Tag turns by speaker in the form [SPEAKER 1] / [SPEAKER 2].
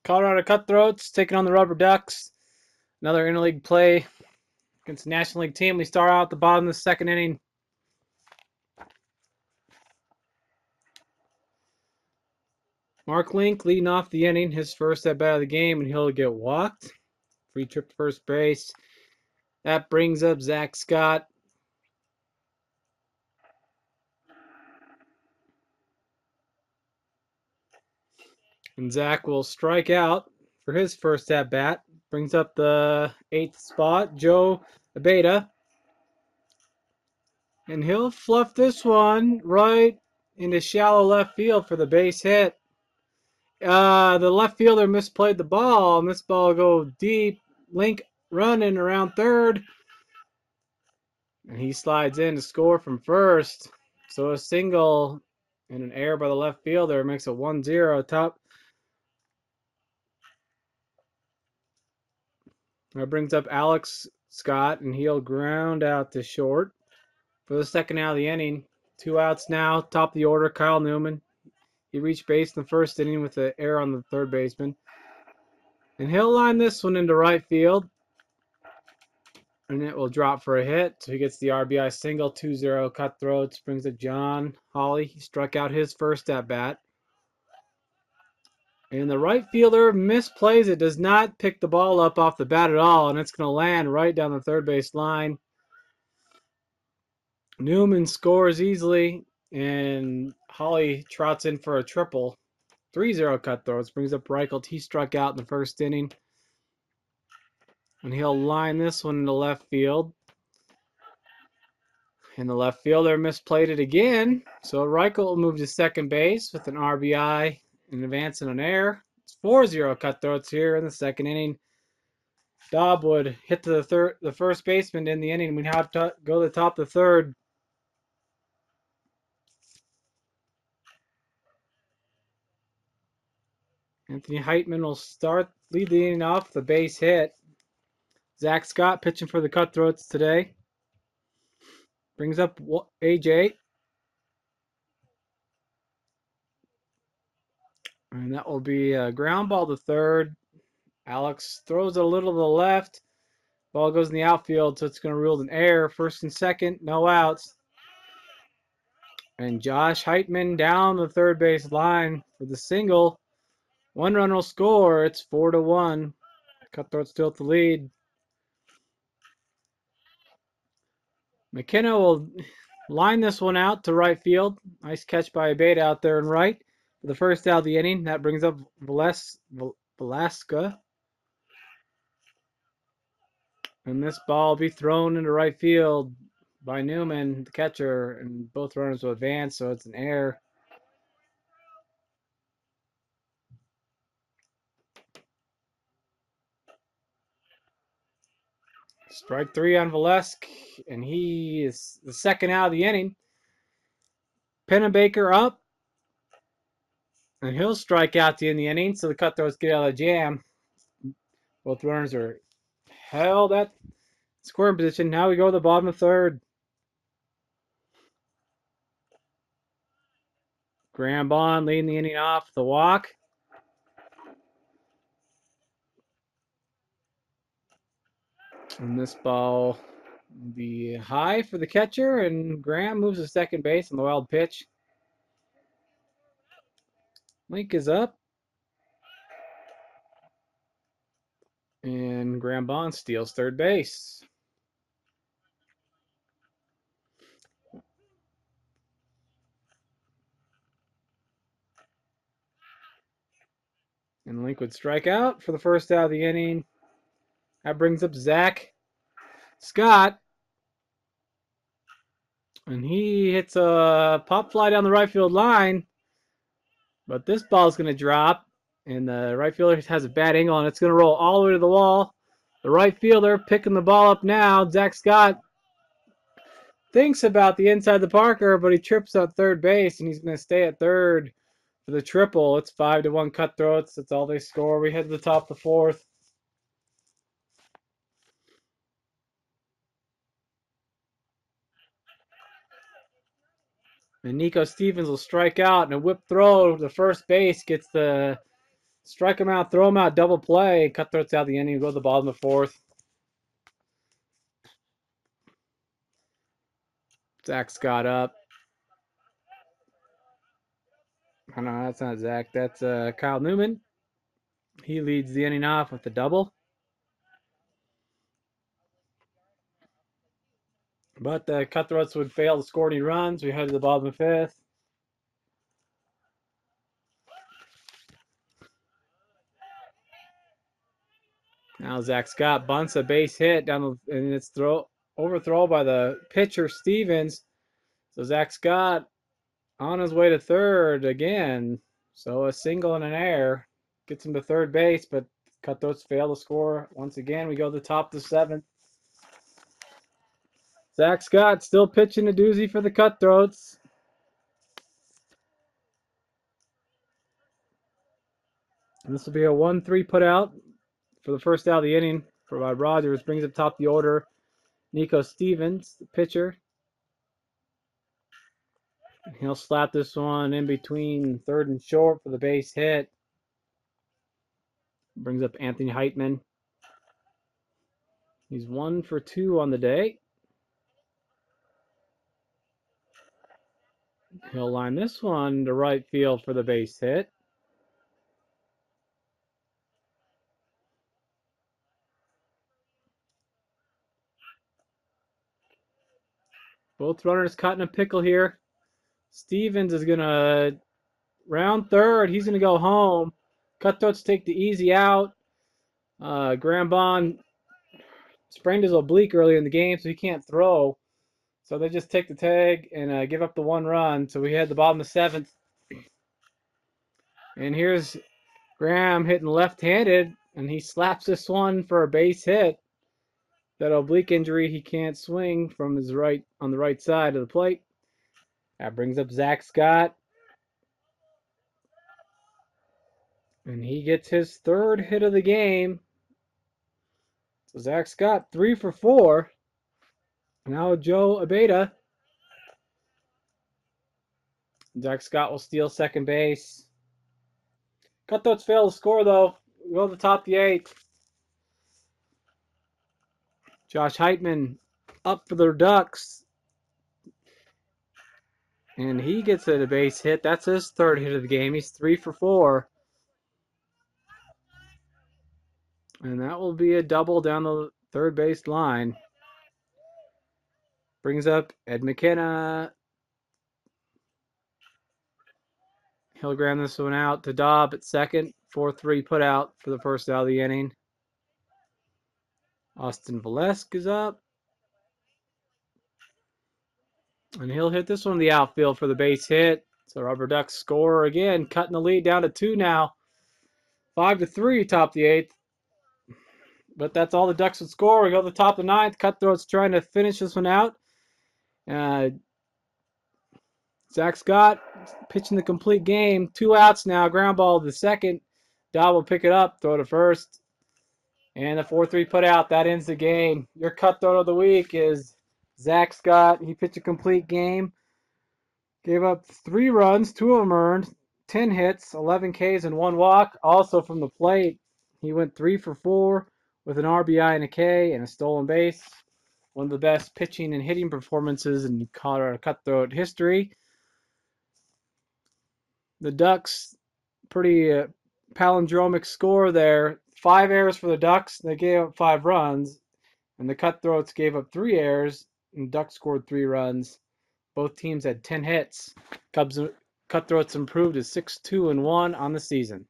[SPEAKER 1] Colorado Cutthroats taking on the Rubber Ducks. Another interleague play against the National League team. We start out at the bottom of the second inning. Mark Link leading off the inning, his first at bat of the game, and he'll get walked. Free trip to first base. That brings up Zach Scott. And Zach will strike out for his first at bat. Brings up the 8th spot, Joe Abeda. And he'll fluff this one right into shallow left field for the base hit. The left fielder misplayed the ball, and this ball will go deep. Link running around third. And he slides in to score from first. So a single and an error by the left fielder makes it 1-0 top. That brings up Alex Scott, and he'll ground out to short for the second out of the inning. 2 outs now, top of the order, Kyle Newman. He reached base in the first inning with an error on the third baseman. And he'll line this one into right field. And it will drop for a hit. So he gets the RBI single, 2-0 Cutthroats. Brings up John Hawley. He struck out his first at bat. And the right fielder misplays it, does not pick the ball up off the bat at all, and it's going to land right down the third base line. Newman scores easily, and Hawley trots in for a triple. 3-0 Cutthroats. Brings up Reichelt. He struck out in the first inning. And he'll line this one into left field. And the left fielder misplayed it again. So Reichelt will move to second base with an RBI and advance and an error. It's 4-0 Cutthroats here in the second inning. Dobb would hit to the first baseman in the inning. We have to go to the top of the third. Anthony Heitman will lead the inning off with a base hit. Zach Scott pitching for the Cutthroats today. Brings up AJ. And that will be a ground ball to third. Alex throws it a little to the left. Ball goes in the outfield, so it's going to rule an error. First and second, no outs. And Josh Heitman down the third base line for the single. 1 run will score. It's 4-1. Cutthroat still at the lead. McKenna will line this one out to right field. Nice catch by Abate out there and right. For the first out of the inning, that brings up Velasca. And this ball will be thrown into right field by Newman, the catcher, and both runners will advance, so it's an error. Strike 3 on Velasque, and he is the second out of the inning. Pennebaker up, and he'll strike out to end the inning, so the Cutthroats get out of the jam. Both runners are held at scoring position. Now we go to the bottom of third. Graham Bond leading the inning off the walk. And this ball will be high for the catcher, and Graham moves to second base on the wild pitch. Link is up. And Graham Bond steals third base. And Link would strike out for the first out of the inning. That brings up Zach Scott. And he hits a pop fly down the right field line. But this ball is going to drop. And the right fielder has a bad angle, and it's going to roll all the way to the wall. The right fielder picking the ball up now. Zach Scott thinks about the inside the Parker, but he trips at third base, and he's going to stay at third for the triple. It's 5-1 Cutthroats. That's all they score. We head to the top of the fourth. And Nico Stevens will strike out, and a whip throw to first base gets the Strike him out, throw him out, double play. Cutthroats out the inning. Go to the bottom of the fourth. Zach Scott up. Oh, no, that's not Zach. That's Kyle Newman. He leads the inning off with a double. But the Cutthroats would fail to score any runs. We head to the bottom of the fifth. Now Zach Scott bunts a base hit down the, and it's overthrow by the pitcher Stevens. So Zach Scott on his way to third again. So a single and an error gets him to third base, but Cutthroats fail to score once again. We go to the top of the seventh. Zach Scott still pitching a doozy for the Cutthroats. And this will be a 1-3 put out for the first out of the inning for Rogers. Brings up top of the order Nico Stevens, the pitcher. He'll slap this one in between third and short for the base hit. Brings up Anthony Heitman. He's 1 for 2 on the day. He'll line this one to right field for the base hit. Both runners caught in a pickle here. Stevens is going to round third. He's going to go home. Cutthroats take the easy out. Graham Bond sprained his oblique early in the game, so he can't throw. So they just take the tag and give up the 1 run. So we had the bottom of the seventh. And here's Graham hitting left-handed, and he slaps this one for a base hit. That oblique injury, he can't swing from his right on the right side of the plate. That brings up Zach Scott. And he gets his third hit of the game. So Zach Scott, 3 for 4. Now Joe Abeda. Zach Scott will steal second base. Cutthroats fail to score, though. We go to the top of the 8th. Josh Heitman up for the Ducks. And he gets a base hit. That's his third hit of the game. He's 3 for 4. And that will be a double down the third base line. Brings up Ed McKenna. He'll ground this one out to Dobb at second. 4-3 put out for the first out of the inning. Austin Valesque is up. And he'll hit this one in the outfield for the base hit. So Rubber Ducks score again, cutting the lead down to 2 now. 5-3, top the 8th. But that's all the Ducks would score. We go to the top of the 9th. Cutthroats trying to finish this one out. Zach Scott pitching the complete game. 2 outs now. Ground ball to the second. Dobb will pick it up, throw to first. And the 4-3 put out. That ends the game. Your Cutthroat of the week is Zach Scott. He pitched a complete game. Gave up 3 runs, 2 of them earned, 10 hits, 11 Ks, and 1 walk. Also from the plate, he went 3 for 4 with an RBI and a K and a stolen base. One of the best pitching and hitting performances in Colorado Cutthroat history. The Ducks, pretty palindromic score there. 5 errors for the Ducks. They gave up 5 runs. And the Cutthroats gave up 3 errors. And the Ducks scored 3 runs. Both teams had 10 hits. Cutthroats improved to 6-2-1 on the season.